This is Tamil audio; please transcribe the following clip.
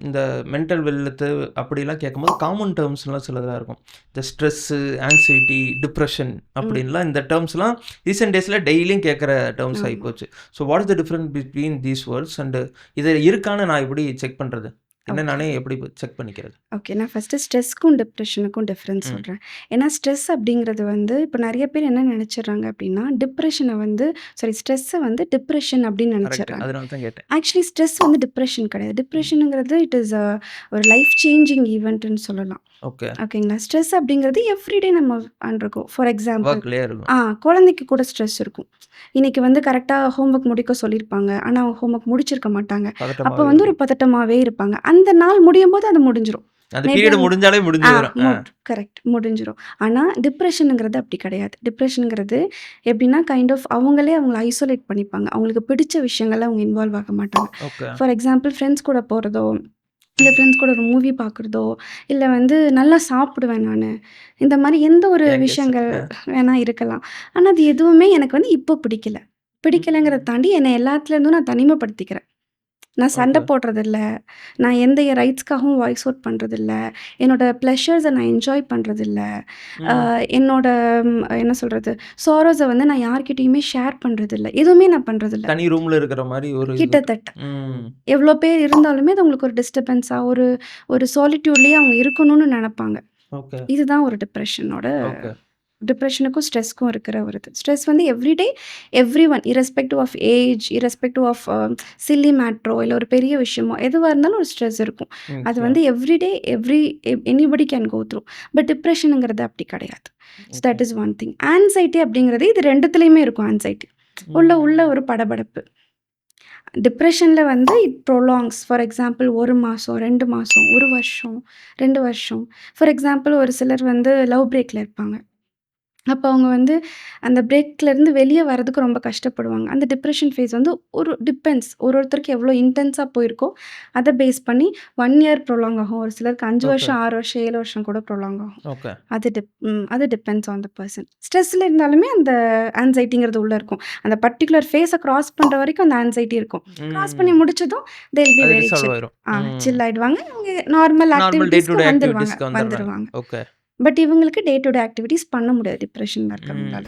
இந்த மென்டல் வெல்த்து அப்படிலாம் கேட்கும்போது காமன் டேர்ம்ஸ்லாம் சிலதாக இருக்கும். இந்த ஸ்ட்ரெஸ்ஸு, ஆங்ஸைட்டி, டிப்ரெஷன் அப்படின்லாம் இந்த டேர்ம்ஸ்லாம் ரீசெண்ட் டேஸில் டெய்லியும் கேட்குற டேர்ம்ஸ் ஆமா. ஆகிப்போச்சு. So what is the difference between these words and இது இருக்கான்னு நான் எப்படி செக் பண்ணுறது? என்ன ஓகே. நானே எப்படி செக் பண்ணிக்கிறது? ஓகே. நான் ஃபர்ஸ்ட்டு ஸ்ட்ரெஸ்க்கும், டிப்ரெஷனுக்கும் டிஃப்ரென்ஸ் ம். சொல்றேன். ஏன்னா ஸ்ட்ரெஸ் அப்படிங்கிறது வந்து இப்போ நெறைய பேர் என்ன நெனச்சிடுறாங்க அப்படின்னா, டிப்ரெஷன வந்து ஸ்ட்ரெஸ்ஸ வந்து டிப்ரெஷன் அப்படின்னு கரெக்ட். நெனச்சிடுறாங்க. அதனால தான் கேட்டேன். ஆக்சுவலி ஸ்ட்ரெஸ் வந்து டிப்ரெஷன் கிடையாது. டிப்ரெஷனுங்கிறது இட் இஸ் ஒரு லைஃப் சேஞ்சிங் ஈவெண்ட்டுன்னு சொல்லலாம். ஓகே. ஓகேங்களா? ஸ்ட்ரெஸ் அப்படிங்கிறது எவ்ரிடே நம்ம அன்ருக்கோம். ஃபார் எக்ஸாம்பிள் ஒர்க்லேயே இருக்கும். குழந்தைக்கு கூட ஸ்ட்ரெஸ் இருக்கும். இன்னைக்கு வந்து கரெக்ட்டா ஹோம்வொர்க் முடிக்க சொல்லியிருப்பாங்க. ஆனா அவங்க ஹோம்வொர்க் முடிச்சிருக்க மாட்டாங்க. அப்ப பதட்டமாகவே வந்து ஒரு இருக்கும். பதட்டமாவே இருப்பாங்க. அந்த நாள் முடியும்போது அது முடிஞ்சிரும். அந்த மேபி பீரியட் அவங்க முடிஞ்சாலே முடிஞ்சு வரும். கரெக்ட் முடிஞ்சிரும். ஆனா டிப்ரெஷனுங்கிறது அப்படி கிடையாது. டிப்ரெஷனுங்கிறது எப்படின்னா கைண்ட் ஆஃப் அவங்களே அவங்கள ஐசோலேட் பண்ணிப்பாங்க. அவங்களுக்கு பிடிச்ச விஷயங்கள்ல அவங்க இன்வால்வ் ஆக மாட்டாங்க. ஓகே. ஃபார் எக்ஸாம்பிள் ஃப்ரெண்ட்ஸ் கூட போறதோ, இல்ல ஃப்ரெண்ட்ஸ் கூட ஒரு மூவி பார்க்குறதோ, இல்ல வந்து நல்லா சாப்பிடுவேன் நானு. இந்த மாரி எந்த ஒரு என் கெஸ். விஷயங்கள் வேணா இருக்கலாம். ஆனா அது எதுவுமே எனக்கு வந்து இப்போ பிடிக்கல. பிடிக்கலங்கிறத தாண்டி என்னை எல்லாத்துலேருந்தும் நான் தனிமைப்படுத்திக்கிறேன். நான் சண்டை ஓகே. போடுறதில்ல. நான் எந்த என் ரைட்ஸ்க்காகவும் வாய்ஸ் அவுட் பண்றதில்ல. என்னோட ப்ளஷர்ஸ நான் என்ஜாய் பண்றதில்ல. என்னோட என்ன சொல்றது? சாரோஸ வந்து நான் யார்கிட்டயுமே ஷேர் பண்றதில்ல. எதுவுமே நான் பண்றதில்ல. தனி ரூம்ல இருக்கிற மாரி ஒரு இது. கிட்டத்தட்ட. ம். எவ்வளோ பேர் இருந்தாலுமே அது அவங்களுக்கு ஒரு டிஸ்டர்பன்ஸா, ஒரு சாலிட்யூட்லயே அவங்க இருக்கணும்னு நெனப்பாங்க. ஓகே. இதுதான் ஒரு டிப்ரெஷனோட ஓகே. டிப்ரெஷனுக்கும், ஸ்ட்ரெஸ்க்கும் இருக்கிற ஒரு இது. ஸ்ட்ரெஸ் வந்து everyday everyone irrespective of age, irrespective of silly metro இல்ல ஒரு பெரிய விஷயமோ எதுவா இருந்தாலும் ஒரு ஸ்ட்ரெஸ் இருக்கும். அது வந்து everyday anybody can go through. But டிப்ரெஷனுங்கிறது அப்படி கிடையாது. So that is one thing. Anxiety அப்படிங்கிறது இது 2த்துலயுமே இருக்கும் ஆங்ஸைட்டி. உள்ள ஒரு படபடப்பு. டிப்ரெஷன்ல வந்து இட் ப்ரொலாங்ஸ். ஃபார் எக்ஸாம்பிள் 1 மாசம், 2 மாசம், 1 வருஷம், 2 வருஷம். ஃபார் எக்ஸாம்பிள் ஒரு சிலர் வந்து லவ் பிரேக்ல இருப்பாங்க. அப்ப அவங்க வந்து அந்த பிரேக்லேருந்து வெளிய வரதுக்கு ரொம்ப கஷ்டப்படுவாங்க. அந்த டிப்ரெஷன் ஃபேஸ் வந்து டிபெண்ட்ஸ். ஒருத்தருக்கு எவ்வளோ இன்டென்ஸா போயிருக்கோ, அத பேஸ் பண்ணி 1 இயர் ப்ரொலாங் ஆகும். ஒரு சிலருக்கு 5 வருஷம், 6 வருஷம், 7 வருஷம் கூட ப்ரொலாங் ஆகும். ஓகே. அது டிபெண்ட்ஸ் ஆன் த பெர்சன். ஸ்ட்ரெஸ்ல இருந்தாலுமே அந்த ஆங்ஸைட்டிங்கிறது உள்ள இருக்கும். அந்த பர்ட்டிகுலர் ஃபேஸ கிராஸ் பண்ற வரைக்கும் அந்த ஆங்ஸைட்டி இருக்கும். கிராஸ் பண்ணி முடிச்சதும் தே வில் பி அது வெரி ரிசால்வ் சில். ஆயிரும். சில் ஆயிடுவாங்க. அவங்க நார்மல் நார்மல் டே டு ஆக்டிவிட்டீஸ்க்கு டே வந்துருவாங்க ஆக்டிவிட்டீஸ்க்கு வந்துடுறாங்க. வந்துருவாங்க. ஓகே. பட் இவங்களுக்கு டே டு டே ஆக்டிவிட்டீஸ் பண்ண முடியாது டிப்ரெஷன்ல இருக்கிறவங்களால.